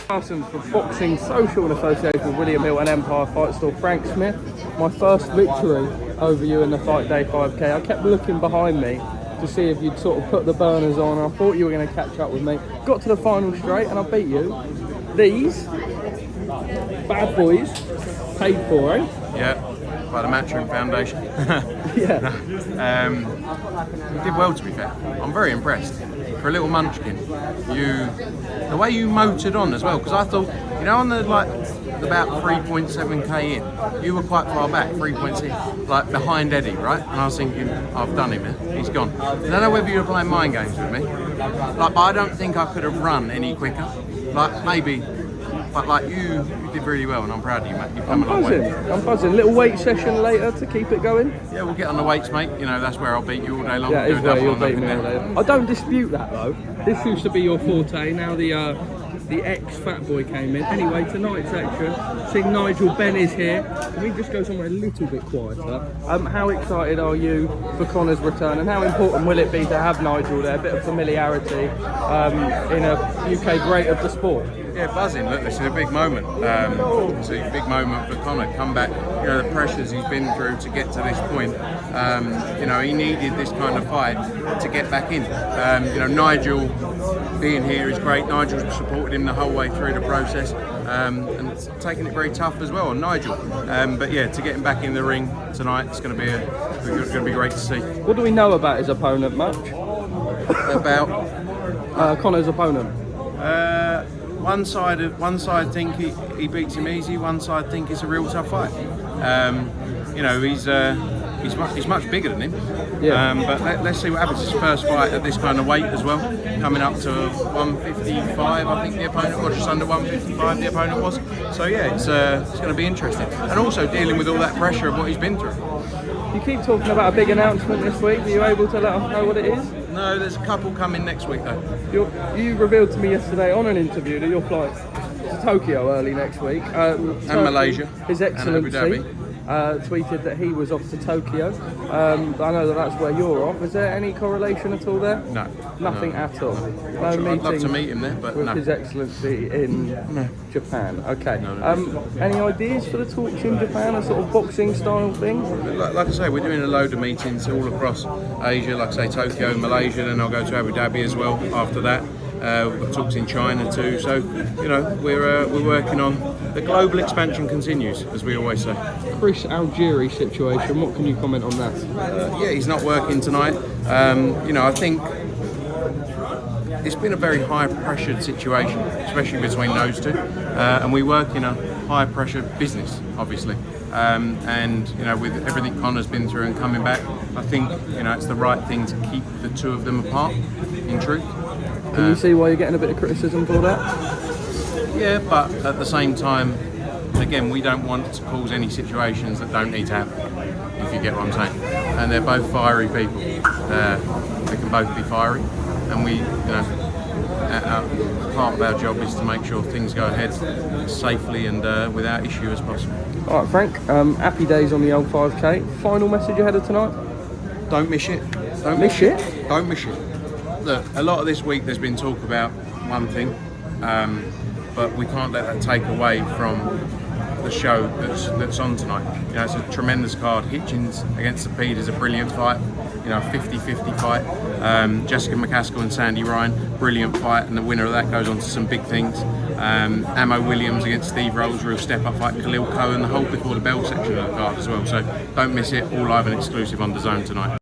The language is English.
Parsons for Boxing Social in association with William Hill and Empire Fight Store. Frank Smith, my first victory over you in the Fight Day 5K. I kept looking behind me to see if you'd sort of put the burners on. I thought you were going to catch up with me. Got to the final straight and I beat you. These bad boys paid for, eh? Yeah, by the Matchroom Foundation. Yeah. You did well, to be fair. I'm very impressed. For a little munchkin, the way you motored on as well, because I thought, you know, on the about 3.7k in, you were quite far back, 3.6, like behind Eddie, right? And I was thinking, I've done him, he's gone. I don't know whether you were playing mind games with me, but I don't think I could have run any quicker. Like maybe, but like you did really well, and I'm proud of you, mate. You've come a long way. I'm buzzing. Little weight session later to keep it going. Yeah, we'll get on the weights, mate. You know, that's where I'll beat you all day long. Yeah, it's where you'll beat me all day. There. I don't dispute that though. This used to be your forte. Now the ex-fat boy came in. Anyway, tonight's action. Seeing Nigel Benn is here. Can we just go somewhere a little bit quieter? How excited are you for Conor's return, and how important will it be to have Nigel there? A bit of familiarity in a UK great of the sport. Yeah, buzzing. Look, this is a big moment. It's a big moment for Conor. Come back, you know, the pressures he's been through to get to this point. You know, he needed this kind of fight to get back in. You know, Nigel being here is great. Nigel's supported him the whole way through the process, and taking it very tough as well on Nigel. But yeah, to get him back in the ring tonight, it's going to be great to see. What do we know about his opponent, much? About Conor's opponent. One side think he beats him easy. One side think it's a real tough fight. You know, he's much bigger than him. Yeah. But let's see what happens. His first fight at this kind of weight as well, coming up to 155. I think the opponent, or just under 155. The opponent was. So yeah, it's going to be interesting, and also dealing with all that pressure of what he's been through. You keep talking about a big announcement this week. Are you able to let us know what it is? No, there's a couple coming next week though. You revealed to me yesterday on an interview that your flight to Tokyo early next week. And Malaysia. His Excellency and Abu Dhabi. Tweeted that he was off to Tokyo. I know that that's where you're off. Is there any correlation at all there? No. Nothing at all. No I'd love meetings to meet him there, but with no. His Excellency in Japan. Okay. No. Any ideas for the talks in Japan? A sort of boxing style thing? Like I say, we're doing a load of meetings all across Asia. Like I say, Tokyo, Malaysia, then I'll go to Abu Dhabi as well after that. We've got talks in China too, so you know we're working on the global expansion continues, as we always say. Chris Algeri situation. What can you comment on that? Yeah, he's not working tonight. You know, I think it's been a very high-pressured situation, especially between those two, and we work in a high-pressure business, obviously. And you know, with everything Conor's been through and coming back, I think you know it's the right thing to keep the two of them apart. In truth. Can you see why you're getting a bit of criticism for that? Yeah, but at the same time, again, we don't want to cause any situations that don't need to happen, if you get what I'm saying. And they're both fiery people. They can both be fiery, and we, you know, part of our job is to make sure things go ahead safely and without issue as possible. All right, Frank. Happy days on the old 5K. Final message ahead of tonight? Don't miss it. Don't miss it. Don't miss it. Look, a lot of this week there's been talk about one thing, but we can't let that take away from the show that's on tonight. You know, it's a tremendous card. Hitchens against the Pede is a brilliant fight. You know, 50-50 fight. Jessica McCaskill and Sandy Ryan, brilliant fight, and the winner of that goes on to some big things. Amo Williams against Steve Rolls, real step-up fight. Khalil Cohen, the whole before the bell section of the card as well. So don't miss it. All live and exclusive on DAZN tonight.